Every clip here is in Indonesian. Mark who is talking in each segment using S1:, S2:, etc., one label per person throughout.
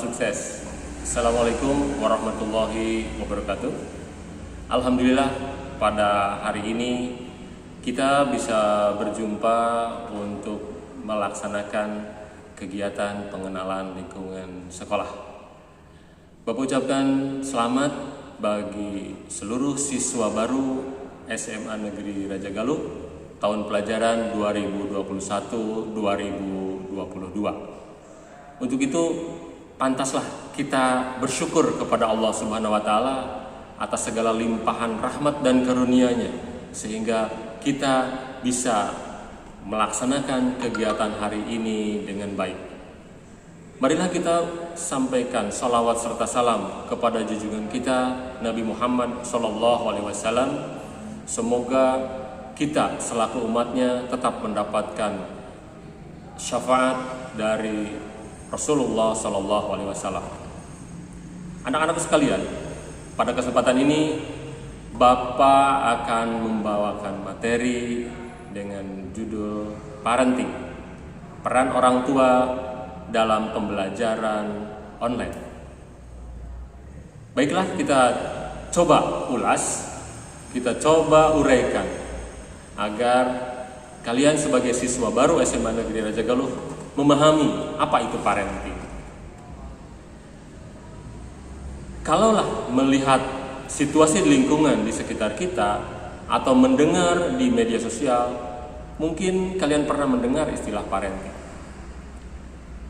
S1: sukses. Assalamualaikum warahmatullahi wabarakatuh. Alhamdulillah pada hari ini kita bisa berjumpa untuk melaksanakan kegiatan pengenalan lingkungan sekolah. Bapak ucapkan selamat bagi seluruh siswa baru SMA Negeri Raja Galuh tahun pelajaran 2021-2022. Untuk itu pantaslah kita bersyukur kepada Allah Subhanahu wa taala atas segala limpahan rahmat dan karunia-Nya sehingga kita bisa melaksanakan kegiatan hari ini dengan baik. Marilah kita sampaikan salawat serta salam kepada junjungan kita Nabi Muhammad SAW. Semoga kita selaku umatnya tetap mendapatkan syafaat dari Rasulullah SAW. Anak-anak sekalian, pada kesempatan ini Bapak akan membawakan materi dengan judul parenting, peran orang tua dalam pembelajaran online. Baiklah, kita coba ulas, kita coba uraikan agar kalian sebagai siswa baru SMA Negeri Raja Galuh memahami apa itu parenting. Kalaulah melihat situasi di lingkungan di sekitar kita atau mendengar di media sosial, mungkin kalian pernah mendengar istilah parenting.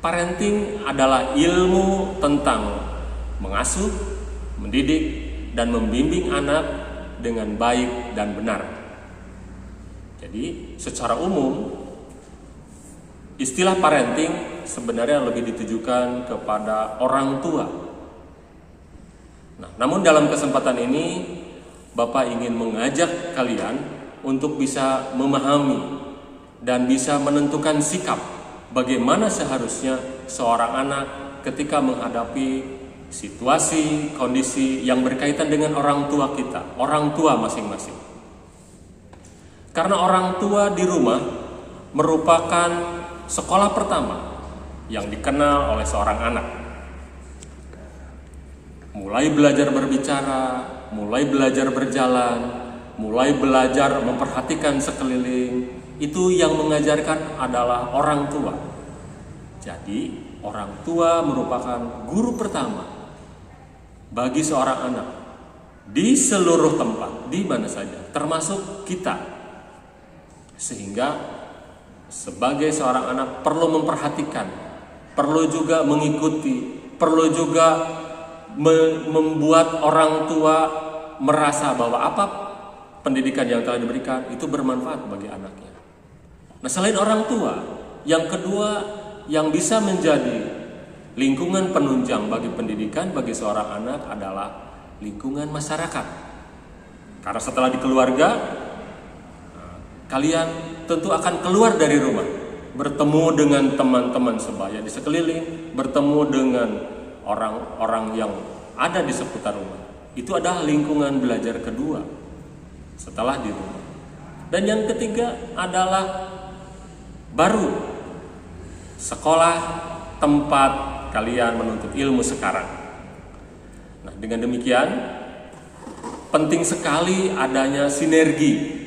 S1: Parenting adalah ilmu tentang mengasuh, mendidik, dan membimbing anak dengan baik dan benar. Jadi, secara umum, istilah parenting sebenarnya lebih ditujukan kepada orang tua. Nah, namun dalam kesempatan ini, Bapak ingin mengajak kalian untuk bisa memahami dan bisa menentukan sikap bagaimana seharusnya seorang anak ketika menghadapi situasi, kondisi yang berkaitan dengan orang tua kita, orang tua masing-masing. Karena orang tua di rumah merupakan sekolah pertama yang dikenal oleh seorang anak. Mulai belajar berbicara, mulai belajar berjalan, mulai belajar memperhatikan sekeliling, itu yang mengajarkan adalah orang tua. Jadi, orang tua merupakan guru pertama bagi seorang anak di seluruh tempat, di mana saja, termasuk kita. Sehingga sebagai seorang anak perlu memperhatikan, perlu juga mengikuti, perlu juga membuat orang tua merasa bahwa apa pendidikan yang telah diberikan itu bermanfaat bagi anaknya. Nah, selain orang tua, yang kedua yang bisa menjadi lingkungan penunjang bagi pendidikan bagi seorang anak adalah lingkungan masyarakat. Karena setelah di keluarga, kalian tentu akan keluar dari rumah, bertemu dengan teman-teman sebaya di sekeliling, bertemu dengan orang-orang yang ada di seputar rumah. Itu adalah lingkungan belajar kedua setelah di rumah. Dan yang ketiga adalah baru sekolah tempat kalian menuntut ilmu sekarang. Nah, dengan demikian penting sekali adanya sinergi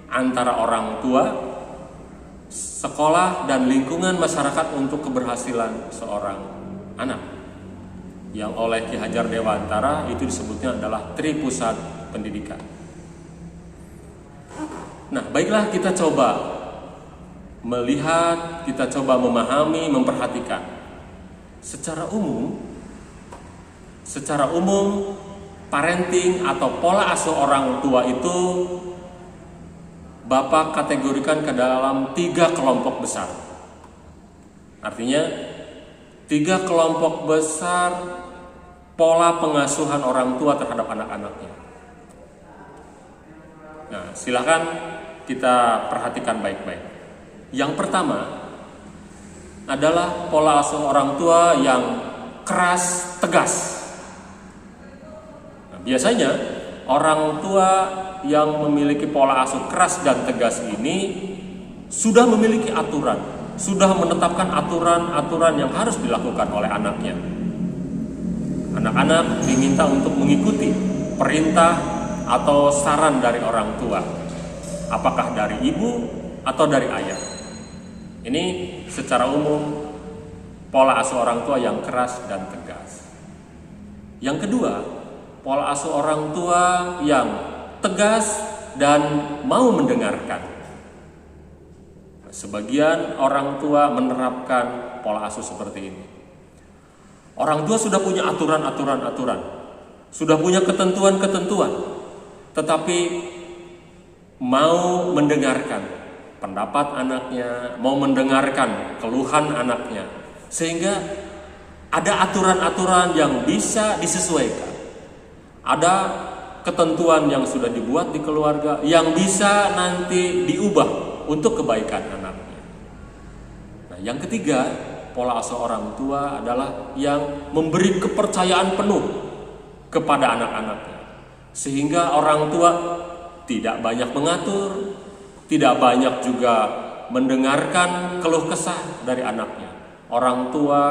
S1: antara orang tua, sekolah, dan lingkungan masyarakat untuk keberhasilan seorang anak. Yang oleh Ki Hajar Dewantara itu disebutnya adalah Tripusat Pendidikan. Nah, baiklah kita coba melihat, kita coba memahami, memperhatikan. Secara umum, parenting atau pola asuh orang tua itu Bapak kategorikan ke dalam 3 kelompok besar. Artinya 3 kelompok besar pola pengasuhan orang tua terhadap anak-anaknya. Nah, silakan kita perhatikan baik-baik. Yang pertama adalah pola asuh orang tua yang keras, tegas. Nah, biasanya orang tua yang memiliki pola asuh keras dan tegas ini sudah memiliki aturan, sudah menetapkan aturan-aturan yang harus dilakukan oleh anaknya. Anak-anak diminta untuk mengikuti perintah atau saran dari orang tua, apakah dari ibu atau dari ayah. Ini secara umum pola asuh orang tua yang keras dan tegas. Yang kedua, pola asuh orang tua yang tegas dan mau mendengarkan. Sebagian orang tua menerapkan pola asuh seperti ini. Orang tua sudah punya aturan, sudah punya ketentuan, tetapi mau mendengarkan pendapat anaknya, mau mendengarkan keluhan anaknya, sehingga ada aturan-aturan yang bisa disesuaikan. Ada ketentuan yang sudah dibuat di keluarga yang bisa nanti diubah untuk kebaikan anaknya. Nah, yang ketiga, pola asuh orang tua adalah yang memberi kepercayaan penuh kepada anak-anaknya, sehingga orang tua tidak banyak mengatur, tidak banyak juga mendengarkan keluh kesah dari anaknya. Orang tua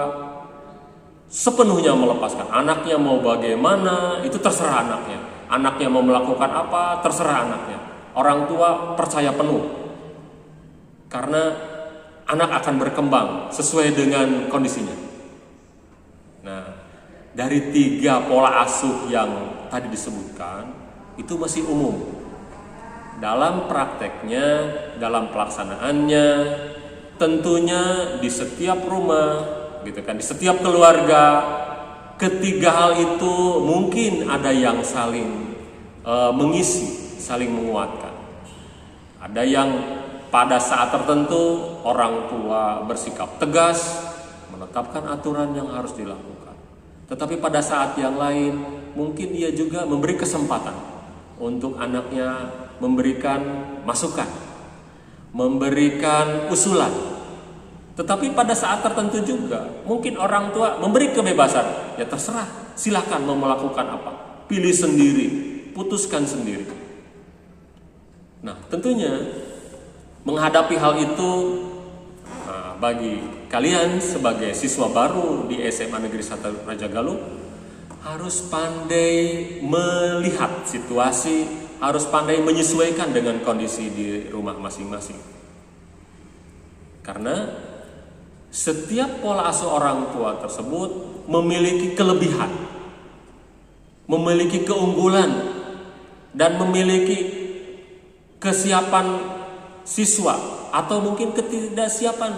S1: sepenuhnya melepaskan. Anaknya mau bagaimana, itu terserah anaknya. Anaknya mau melakukan apa, terserah anaknya. Orang tua percaya penuh, karena anak akan berkembang sesuai dengan kondisinya. Nah, dari 3 pola asuh yang tadi disebutkan, itu masih umum. Dalam prakteknya, dalam pelaksanaannya, tentunya di setiap rumah, gitu kan, di setiap keluarga, ketiga hal itu mungkin ada yang saling mengisi, saling menguatkan. Ada yang pada saat tertentu orang tua bersikap tegas, menetapkan aturan yang harus dilakukan. Tetapi pada saat yang lain mungkin ia juga memberi kesempatan untuk anaknya memberikan masukan, memberikan usulan. Tetapi pada saat tertentu juga mungkin orang tua memberi kebebasan, ya terserah, silakan mau melakukan apa, pilih sendiri, putuskan sendiri. Nah, tentunya menghadapi hal itu, bagi kalian sebagai siswa baru di SMA Negeri 1 Raja Galuh harus pandai melihat situasi, harus pandai menyesuaikan dengan kondisi di rumah masing-masing. Karena setiap pola asuh orang tua tersebut memiliki kelebihan, memiliki keunggulan, dan memiliki kesiapan siswa atau mungkin ketidaksiapan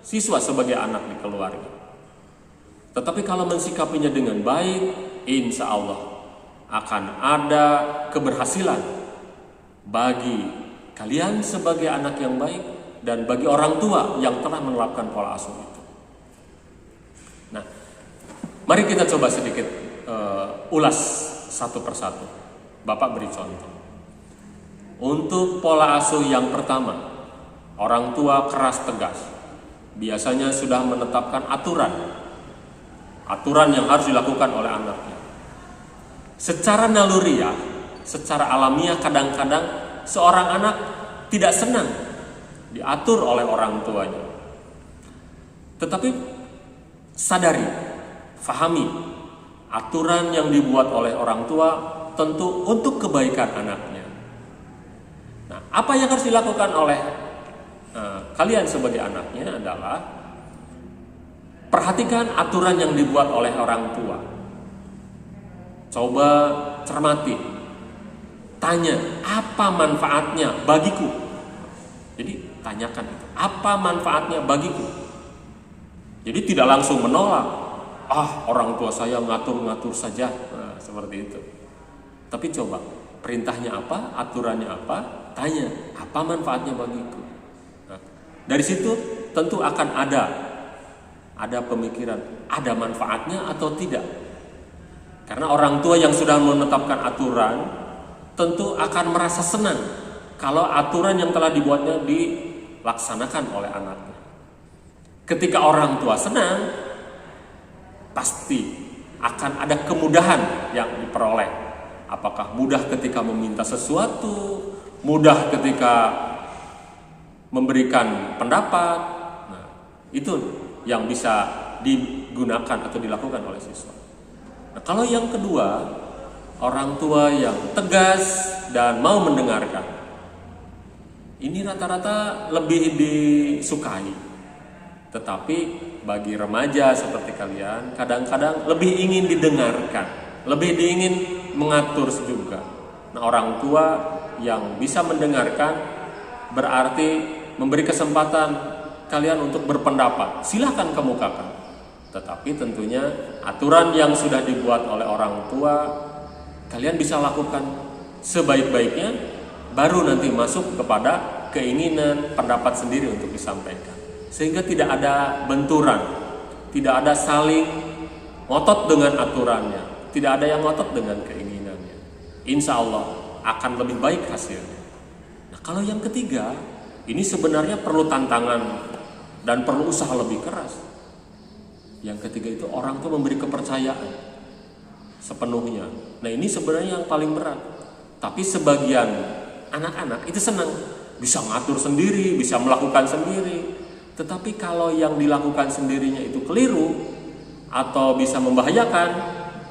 S1: siswa sebagai anak di keluarga. Tetapi kalau mensikapinya dengan baik, insya Allah akan ada keberhasilan bagi kalian sebagai anak yang baik dan bagi orang tua yang telah menerapkan pola asuh itu. Nah, mari kita coba sedikit ulas satu persatu. Bapak beri contoh. Untuk pola asuh yang pertama, orang tua keras tegas, biasanya sudah menetapkan aturan yang harus dilakukan oleh anaknya. Secara naluriah, secara alamiah, kadang-kadang seorang anak tidak senang diatur oleh orang tuanya. Tetapi sadari, fahami, aturan yang dibuat oleh orang tua tentu untuk kebaikan anaknya. Nah, apa yang harus dilakukan oleh kalian sebagai anaknya adalah perhatikan aturan yang dibuat oleh orang tua. Coba cermati, tanya apa manfaatnya bagiku. Jadi tanyakan itu, apa manfaatnya bagiku. Jadi tidak langsung menolak, orang tua saya ngatur-ngatur saja, seperti itu. Tapi coba, perintahnya apa, aturannya apa, tanya apa manfaatnya bagiku. Nah, dari situ tentu akan ada pemikiran, ada manfaatnya atau tidak. Karena orang tua yang sudah menetapkan aturan tentu akan merasa senang kalau aturan yang telah dibuatnya dilaksanakan oleh anaknya. Ketika orang tua senang, pasti akan ada kemudahan yang diperoleh. Apakah mudah ketika meminta sesuatu, mudah ketika memberikan pendapat. Nah, itu yang bisa digunakan atau dilakukan oleh siswa. Nah, kalau yang kedua, orang tua yang tegas dan mau mendengarkan, ini rata-rata lebih disukai. Tetapi bagi remaja seperti kalian, kadang-kadang lebih ingin didengarkan, lebih ingin mengatur juga. Nah, orang tua yang bisa mendengarkan berarti memberi kesempatan kalian untuk berpendapat. Silahkan kemukakan. Tetapi tentunya aturan yang sudah dibuat oleh orang tua kalian bisa lakukan sebaik-baiknya, baru nanti masuk kepada keinginan pendapat sendiri untuk disampaikan. Sehingga tidak ada benturan, tidak ada saling ngotot dengan aturannya, tidak ada yang ngotot dengan keinginannya. Insya Allah akan lebih baik hasilnya. Nah, kalau yang ketiga, ini sebenarnya perlu tantangan dan perlu usaha lebih keras. Yang ketiga itu orang tua memberi kepercayaan sepenuhnya. Nah, ini sebenarnya yang paling berat. Tapi sebagian anak-anak itu senang, bisa ngatur sendiri, bisa melakukan sendiri. Tetapi kalau yang dilakukan sendirinya itu keliru atau bisa membahayakan,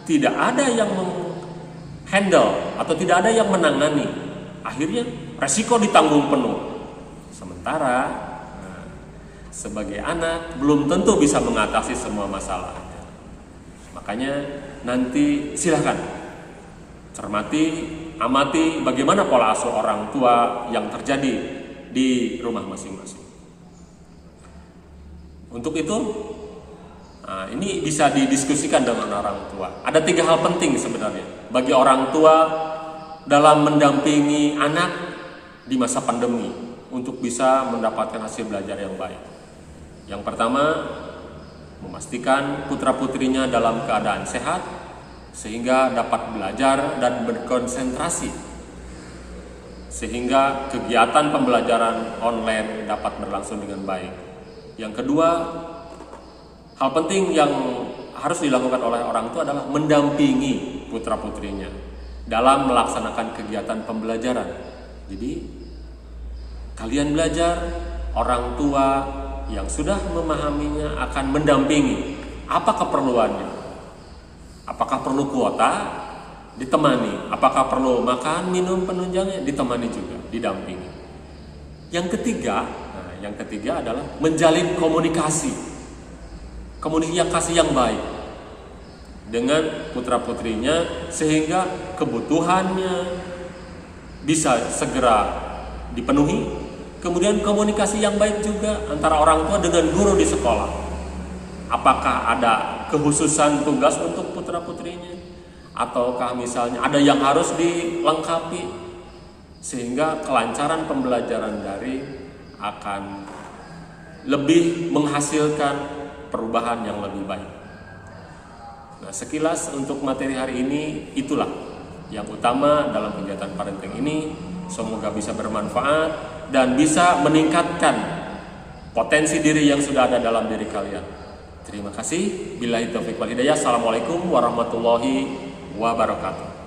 S1: tidak ada yang handle atau tidak ada yang menangani, akhirnya resiko ditanggung penuh. Sementara sebagai anak belum tentu bisa mengatasi semua masalah. Makanya nanti silahkan cermati, amati bagaimana pola asuh orang tua yang terjadi di rumah masing-masing. Untuk itu, ini bisa didiskusikan dengan orang tua. Ada 3 hal penting sebenarnya bagi orang tua dalam mendampingi anak di masa pandemi untuk bisa mendapatkan hasil belajar yang baik. Yang pertama, memastikan putra-putrinya dalam keadaan sehat sehingga dapat belajar dan berkonsentrasi, sehingga kegiatan pembelajaran online dapat berlangsung dengan baik. Yang kedua, hal penting yang harus dilakukan oleh orang tua adalah mendampingi putra-putrinya dalam melaksanakan kegiatan pembelajaran. Jadi, kalian belajar, orang tua yang sudah memahaminya akan mendampingi. Apa keperluannya? Apakah perlu kuota? Ditemani. Apakah perlu makan, minum, penunjangnya? Ditemani juga, didampingi. Yang ketiga adalah menjalin komunikasi yang baik dengan putra-putrinya sehingga kebutuhannya bisa segera dipenuhi. Kemudian komunikasi yang baik juga antara orang tua dengan guru di sekolah. Apakah ada kekhususan tugas untuk putra-putrinya? Ataukah misalnya ada yang harus dilengkapi? Sehingga kelancaran pembelajaran daring akan lebih menghasilkan perubahan yang lebih baik. Nah, sekilas untuk materi hari ini itulah yang utama dalam kegiatan parenting ini. Semoga bisa bermanfaat dan bisa meningkatkan potensi diri yang sudah ada dalam diri kalian. Terima kasih. Billahi taufiq wal hidayah. Assalamualaikum warahmatullahi wabarakatuh.